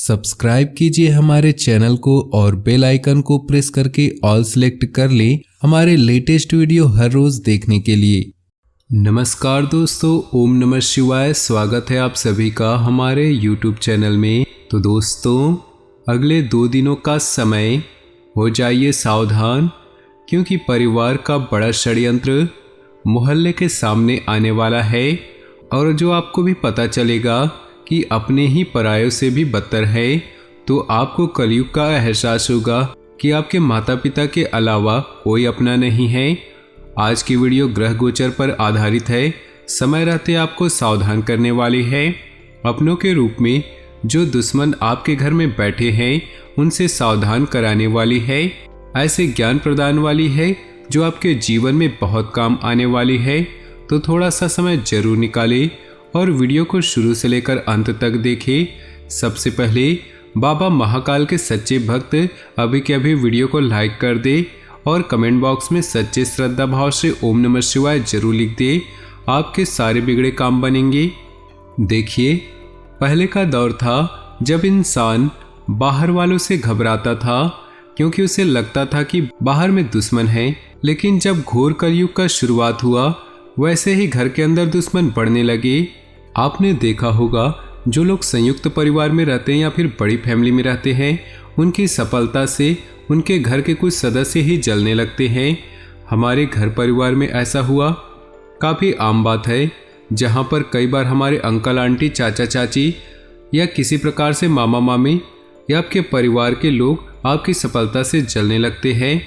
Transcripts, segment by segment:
Subscribe कीजिए हमारे channel को और बेल आइकन को प्रेस करके ऑल सेलेक्ट कर लें हमारे लेटेस्ट वीडियो हर रोज देखने के लिए। नमस्कार दोस्तों, ओम नमः शिवाय। स्वागत है आप सभी का हमारे YouTube चैनल में। तो दोस्तों, अगले 2 दिनों का समय हो जाइए सावधान, क्योंकि परिवार का बड़ा षड्यंत्र मोहल्ले के सामने आने वाला है और जो आपको भी पता चलेगा कि अपने ही परायों से भी बदतर है, तो आपको कलयुग का एहसास होगा कि आपके माता पिता के अलावा कोई अपना नहीं है। आज की वीडियो ग्रह गोचर पर आधारित है। समय रहते आपको सावधान करने वाली है। अपनों के रूप में जो दुश्मन आपके घर में बैठे हैं उनसे सावधान कराने वाली है। ऐसे ज्ञान प्रदान वाली है जो आपके जीवन में बहुत काम आने वाली है। तो थोड़ा सा समय जरूर निकालें और वीडियो को शुरू से लेकर अंत तक देखें। सबसे पहले बाबा महाकाल के सच्चे भक्त अभी के अभी वीडियो को लाइक कर दे और कमेंट बॉक्स में सच्चे श्रद्धा भाव से ओम नमः शिवाय जरूर लिख दे। आपके सारे बिगड़े काम बनेंगे। देखिए, पहले का दौर था जब इंसान बाहर वालों से घबराता था, क्योंकि उसे लगता था कि बाहर में दुश्मन है। लेकिन जब घोर कलयुग का शुरुआत हुआ, वैसे ही घर के अंदर दुश्मन बढ़ने लगे। आपने देखा होगा, जो लोग संयुक्त परिवार में रहते हैं या फिर बड़ी फैमिली में रहते हैं, उनकी सफलता से उनके घर के कुछ सदस्य ही जलने लगते हैं। हमारे घर परिवार में ऐसा हुआ काफ़ी आम बात है, जहाँ पर कई बार हमारे अंकल आंटी, चाचा चाची या किसी प्रकार से मामा मामी या आपके परिवार के लोग आपकी सफलता से जलने लगते हैं।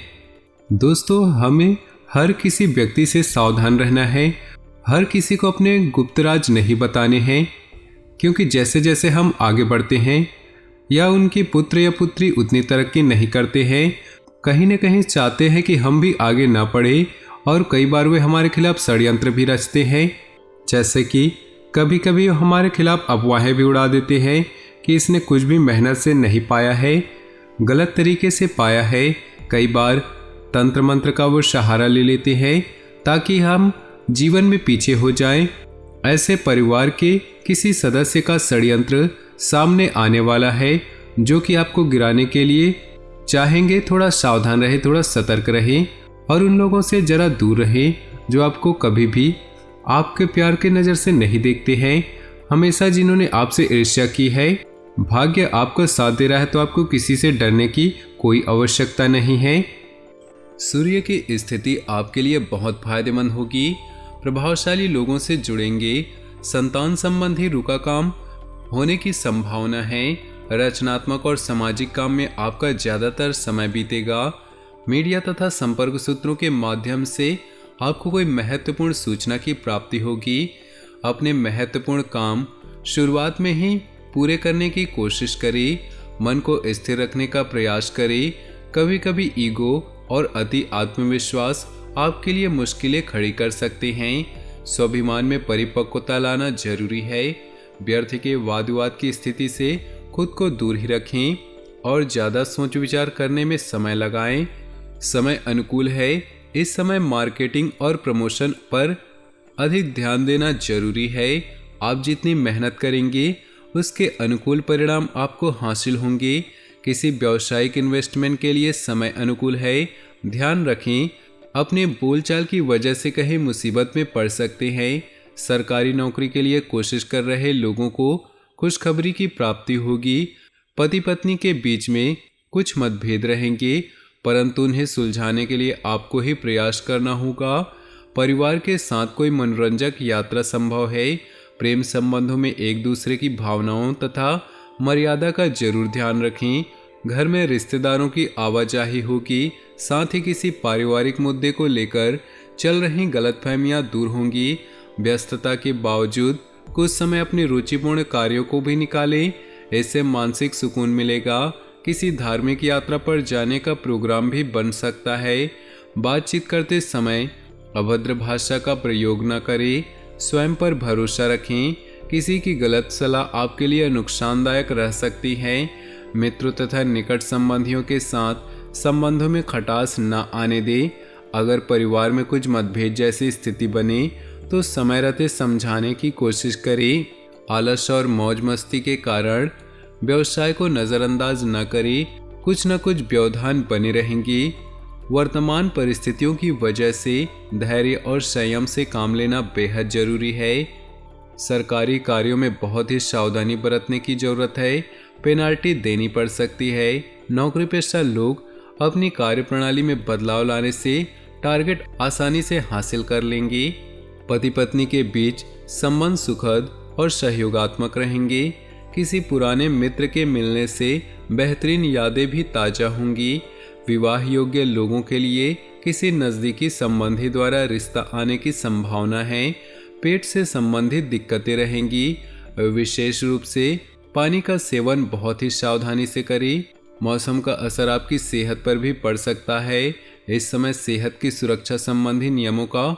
दोस्तों, हमें हर किसी व्यक्ति से सावधान रहना है। हर किसी को अपने गुप्त राज नहीं बताने हैं, क्योंकि जैसे जैसे हम आगे बढ़ते हैं या उनकी पुत्र या पुत्री उतनी तरक्की नहीं करते हैं, कहीं न कहीं चाहते हैं कि हम भी आगे ना बढ़े और कई बार वे हमारे खिलाफ षड्यंत्र भी रचते हैं। जैसे कि कभी कभी हमारे खिलाफ अफवाहें भी उड़ा देते हैं कि इसने कुछ भी मेहनत से नहीं पाया है, गलत तरीके से पाया है। कई बार तंत्र मंत्र का वो सहारा ले लेते हैं ताकि हम जीवन में पीछे हो जाएं। ऐसे परिवार के किसी सदस्य का षड्यंत्र सामने आने वाला है, जो कि आपको गिराने के लिए चाहेंगे। थोड़ा सावधान रहे, थोड़ा सतर्क रहे और उन लोगों से जरा दूर रहे जो आपको कभी भी आपके प्यार के नज़र से नहीं देखते हैं। हमेशा जिन्होंने आपसे ईर्ष्या की है। भाग्य आपका साथ दे रहा है, तो आपको किसी से डरने की कोई आवश्यकता नहीं है। सूर्य की स्थिति आपके लिए बहुत फायदेमंद होगी। प्रभावशाली लोगों से जुड़ेंगे। संतान संबंधी रुका काम होने की संभावना है। रचनात्मक और सामाजिक काम में आपका ज़्यादातर समय बीतेगा। मीडिया तथा संपर्क सूत्रों के माध्यम से आपको कोई महत्वपूर्ण सूचना की प्राप्ति होगी। अपने महत्वपूर्ण काम शुरुआत में ही पूरे करने की कोशिश करें। मन को स्थिर रखने का प्रयास करें। कभी कभी ईगो और अति आत्मविश्वास आपके लिए मुश्किलें खड़ी कर सकते हैं। स्वाभिमान में परिपक्वता लाना जरूरी है। व्यर्थ के वाद विवाद की स्थिति से खुद को दूर ही रखें और ज़्यादा सोच विचार करने में समय लगाएं। समय अनुकूल है। इस समय मार्केटिंग और प्रमोशन पर अधिक ध्यान देना जरूरी है। आप जितनी मेहनत करेंगे उसके अनुकूल परिणाम आपको हासिल होंगे। किसी व्यावसायिक इन्वेस्टमेंट के लिए समय अनुकूल है। ध्यान रखें, अपने बोलचाल की वजह से कहीं मुसीबत में पड़ सकते हैं। सरकारी नौकरी के लिए कोशिश कर रहे लोगों को खुशखबरी की प्राप्ति होगी। पति पत्नी के बीच में कुछ मतभेद रहेंगे, परंतु उन्हें सुलझाने के लिए आपको ही प्रयास करना होगा। परिवार के साथ कोई मनोरंजक यात्रा संभव है। प्रेम संबंधों में एक दूसरे की भावनाओं तथा मर्यादा का जरूर ध्यान रखें। घर में रिश्तेदारों की आवाजाही होगी। साथ ही किसी पारिवारिक मुद्दे को लेकर चल रही गलतफहमियां दूर होंगी। व्यस्तता के बावजूद कुछ समय अपनी रुचिपूर्ण कार्यों को भी निकालें। इससे मानसिक सुकून मिलेगा। किसी धार्मिक यात्रा पर जाने का प्रोग्राम भी बन सकता है। बातचीत करते समय अभद्र भाषा का प्रयोग न करें। स्वयं पर भरोसा रखें। किसी की गलत सलाह आपके लिए नुकसानदायक रह सकती है। मित्रों तथा निकट संबंधियों के साथ संबंधों में खटास न आने दें। अगर परिवार में कुछ मतभेद जैसी स्थिति बने तो समय रहते समझाने की कोशिश करें। आलस और मौज मस्ती के कारण व्यवसाय को नजरअंदाज न करें, कुछ न कुछ व्यवधान बने रहेंगे। वर्तमान परिस्थितियों की वजह से धैर्य और संयम से काम लेना बेहद जरूरी है। सरकारी कार्यों में बहुत ही सावधानी बरतने की जरूरत है, पेनाल्टी देनी पड़ सकती है। नौकरी पेशा लोग अपनी कार्यप्रणाली में बदलाव लाने से टारगेट आसानी से हासिल कर लेंगे। पति पत्नी के बीच संबंध सुखद और सहयोगात्मक रहेंगे। किसी पुराने मित्र के मिलने से बेहतरीन यादें भी ताजा होंगी। विवाह योग्य लोगों के लिए किसी नज़दीकी संबंधी द्वारा रिश्ता आने की संभावना है। पेट से संबंधित दिक्कतें रहेंगी। विशेष रूप से पानी का सेवन बहुत ही सावधानी से करें। मौसम का असर आपकी सेहत पर भी पड़ सकता है। इस समय सेहत की सुरक्षा संबंधी नियमों का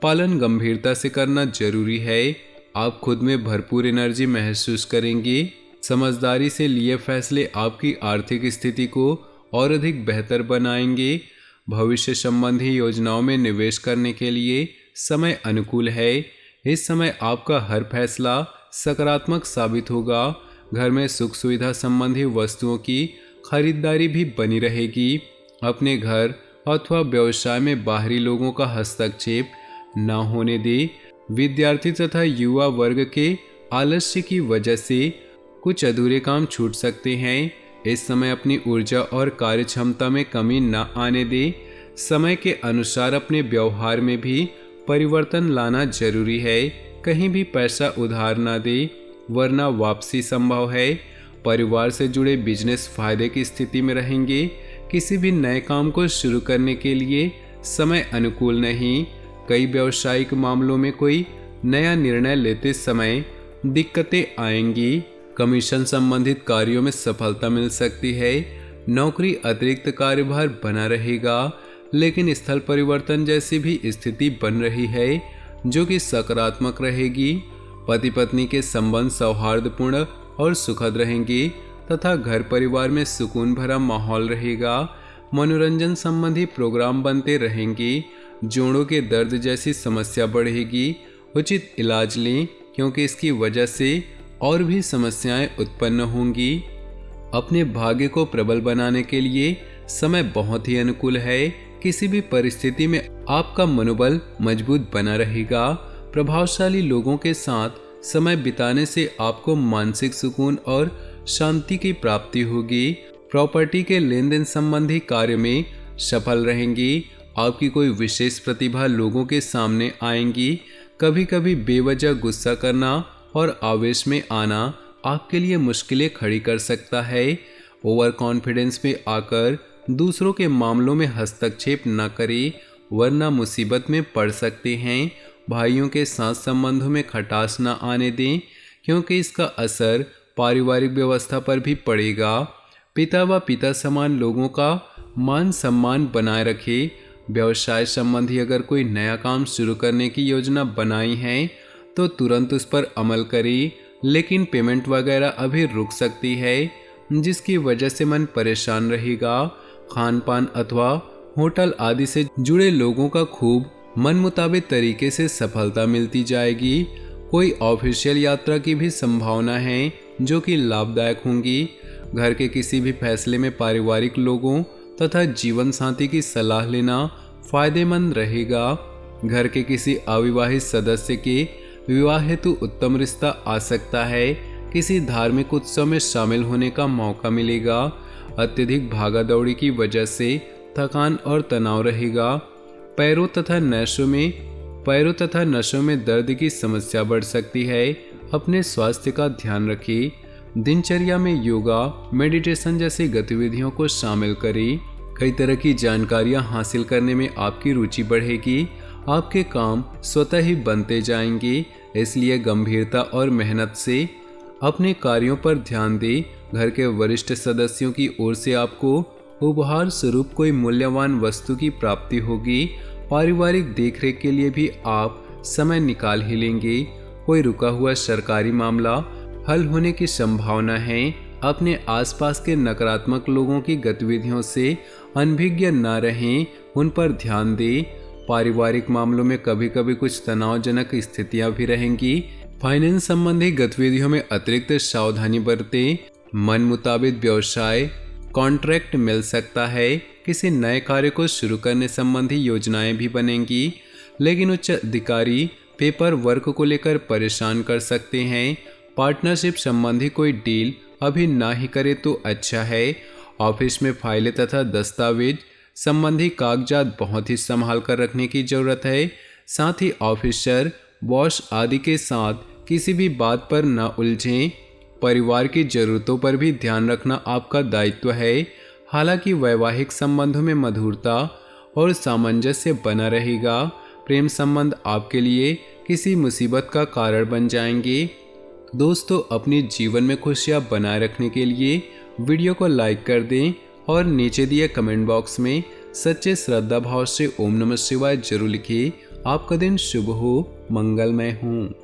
पालन गंभीरता से करना जरूरी है। आप खुद में भरपूर एनर्जी महसूस करेंगे। समझदारी से लिए फैसले आपकी आर्थिक स्थिति को और अधिक बेहतर बनाएंगे। भविष्य संबंधी योजनाओं में निवेश करने के लिए समय अनुकूल है। इस समय आपका हर फैसला सकारात्मक साबित होगा। घर में सुख सुविधा संबंधी वस्तुओं की खरीदारी भी बनी रहेगी। अपने घर अथवा व्यवसाय में बाहरी लोगों का हस्तक्षेप न होने दे। विद्यार्थी तथा युवा वर्ग के आलस्य की वजह से कुछ अधूरे काम छूट सकते हैं। इस समय अपनी ऊर्जा और कार्य क्षमता में कमी न आने दे। समय के अनुसार अपने व्यवहार में भी परिवर्तन लाना जरूरी है। कहीं भी पैसा उधार न दे, वरना वापसी संभव है। परिवार से जुड़े बिजनेस फायदे की स्थिति में रहेंगे। किसी भी नए काम को शुरू करने के लिए समय अनुकूल नहीं। कई व्यावसायिक मामलों में कोई नया निर्णय लेते समय दिक्कतें आएंगी। कमीशन संबंधित कार्यों में सफलता मिल सकती है। नौकरी अतिरिक्त कार्यभार बना रहेगा, लेकिन स्थल परिवर्तन जैसी भी स्थिति बन रही है जो कि सकारात्मक रहेगी। पति पत्नी के संबंध सौहार्दपूर्ण और सुखद रहेंगे तथा घर परिवार में सुकून भरा माहौल रहेगा। मनोरंजन संबंधी प्रोग्राम बनते रहेंगे। जोड़ों के दर्द जैसी समस्या बढ़ेगी। उचित इलाज लें, क्योंकि इसकी वजह से और भी समस्याएं उत्पन्न होंगी। अपने भाग्य को प्रबल बनाने के लिए समय बहुत ही अनुकूल है। किसी भी परिस्थिति में आपका मनोबल मजबूत बना रहेगा। प्रभावशाली लोगों के साथ समय बिताने से आपको मानसिक सुकून और शांति की प्राप्ति होगी। प्रॉपर्टी के लेन देन संबंधी कार्य में सफल रहेंगी। आपकी कोई विशेष प्रतिभा लोगों के सामने आएंगी। कभी कभी बेवजह गुस्सा करना और आवेश में आना आपके लिए मुश्किलें खड़ी कर सकता है। ओवर कॉन्फिडेंस में आकर दूसरों के मामलों में हस्तक्षेप न करें, वरना मुसीबत में पड़ सकते हैं। भाइयों के साथ संबंधों में खटास न आने दें, क्योंकि इसका असर पारिवारिक व्यवस्था पर भी पड़ेगा। पिता व पिता समान लोगों का मान सम्मान बनाए रखें। व्यवसाय संबंधी अगर कोई नया काम शुरू करने की योजना बनाई है तो तुरंत उस पर अमल करें, लेकिन पेमेंट वगैरह अभी रुक सकती है, जिसकी वजह से मन परेशान रहेगा। खान पान अथवा होटल आदि से जुड़े लोगों का खूब मन मुताबिक तरीके से सफलता मिलती जाएगी। कोई ऑफिशियल यात्रा की भी संभावना है जो कि लाभदायक होंगी। घर के किसी भी फैसले में पारिवारिक लोगों तथा जीवन साथी की सलाह लेना फायदेमंद रहेगा। घर के किसी अविवाहित सदस्य के विवाह हेतु उत्तम रिश्ता आ सकता है। किसी धार्मिक उत्सव में शामिल होने का मौका मिलेगा। अत्यधिक भागा दौड़ी की वजह से थकान और तनाव रहेगा। पैरों तथा नसों में दर्द की समस्या बढ़ सकती है। अपने स्वास्थ्य का ध्यान रखें। दिनचर्या में योगा, मेडिटेशन जैसी गतिविधियों को शामिल करें। कई तरह की जानकारियां हासिल करने में आपकी रुचि बढ़ेगी। आपके काम स्वतः ही बनते जाएंगे, इसलिए गंभीरता और मेहनत से अपने कार्यों पर ध्यान दें। घर के वरिष्ठ सदस्यों की ओर से आपको उपहार स्वरूप कोई मूल्यवान वस्तु की प्राप्ति होगी। पारिवारिक देखरेख के लिए भी आप समय निकाल ही लेंगे। कोई रुका हुआ सरकारी मामला हल होने की संभावना है। अपने आसपास के नकारात्मक लोगों की गतिविधियों से अनभिज्ञ न रहें, उन पर ध्यान दें। पारिवारिक मामलों में कभी कभी कुछ तनावजनक स्थितियां भी रहेंगी। फाइनेंस संबंधी गतिविधियों में अतिरिक्त सावधानी बरतें। मन मुताबिक व्यवसाय कॉन्ट्रैक्ट मिल सकता है। किसी नए कार्य को शुरू करने संबंधी योजनाएं भी बनेंगी, लेकिन उच्च अधिकारी पेपर वर्क को लेकर परेशान कर सकते हैं। पार्टनरशिप संबंधी कोई डील अभी ना ही करे तो अच्छा है। ऑफिस में फाइलें तथा दस्तावेज संबंधी कागजात बहुत ही संभाल कर रखने की जरूरत है। साथ ही ऑफिसर, बॉस आदि के साथ किसी भी बात पर न उलझें। परिवार की जरूरतों पर भी ध्यान रखना आपका दायित्व है। हालांकि वैवाहिक संबंधों में मधुरता और सामंजस्य बना रहेगा। प्रेम संबंध आपके लिए किसी मुसीबत का कारण बन जाएंगे। दोस्तों, अपने जीवन में खुशियां बनाए रखने के लिए वीडियो को लाइक कर दें और नीचे दिए कमेंट बॉक्स में सच्चे श्रद्धा भाव से ओम नमः शिवाय जरूर लिखिए। आपका दिन शुभ हो, मंगलमय हो।